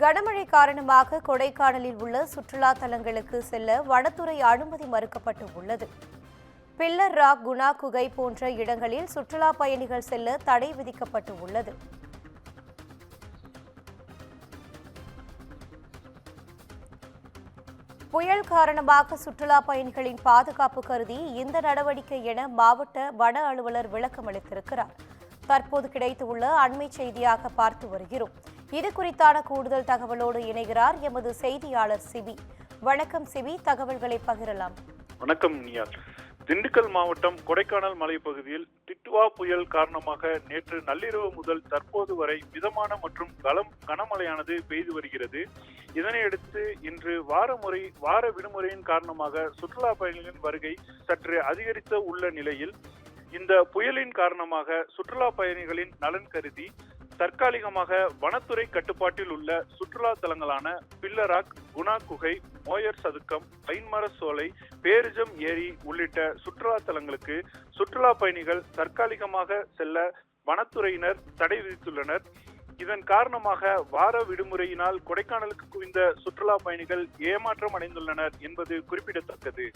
கனமழை காரணமாக கொடைக்கானலில் உள்ள சுற்றுலா தலங்களுக்கு செல்ல வனத்துறை அனுமதி மறுக்கப்பட்டு உள்ளது. பில்லர் ராக், குணா குகை போன்ற இடங்களில் சுற்றுலா பயணிகள் செல்ல தடை விதிக்கப்பட்டு உள்ளது. புயல் காரணமாக சுற்றுலா பயணிகளின் பாதுகாப்பு கருதி இந்த நடவடிக்கை என மாவட்ட வன அலுவலர் விளக்கம் அளித்திருக்கிறார். தற்போது கிடைத்துள்ள அண்மை செய்தியாக பார்த்து வருகிறோம். இது குறித்தான கூடுதல் தகவலோடு இணைகிறார் எமது செய்தியாளர் சிபி. வணக்கம் சிபி, தகவல்களை பகிரலாம். வணக்கம் நியால். திண்டுக்கல் மாவட்டம் கொடைக்கானல் மலைப்பகுதியில் டிட்வா புயல் காரணமாக நேற்று நள்ளிரவு முதல் தற்போது வரை மிதமான மற்றும் கனமழையானது பெய்து வருகிறது. இதனையடுத்து இன்று வார விடுமுறையின் காரணமாக சுற்றுலா பயணிகளின் வருகை சற்று அதிகரித்து உள்ள நிலையில் இந்த புயலின் காரணமாக சுற்றுலா பயணிகளின் நலன் கருதி தற்காலிகமாக வனத்துறை கட்டுப்பாட்டில் உள்ள சுற்றுலா தலங்களான பில்லராக், குணா குகை, மோயர் சதுக்கம், பைன்மர சோலை, பேரிஜம் ஏரி உள்ளிட்ட சுற்றுலா தலங்களுக்கு சுற்றுலா பயணிகள் தற்காலிகமாக செல்ல வனத்துறையினர் தடை விதித்துள்ளனர். இதன் காரணமாக வார விடுமுறையினால் கொடைக்கானலுக்கு குவிந்த சுற்றுலா பயணிகள் ஏமாற்றம் அடைந்துள்ளனர் என்பது குறிப்பிடத்தக்கது.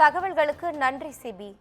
தகவல்களுக்கு நன்றி சிபி.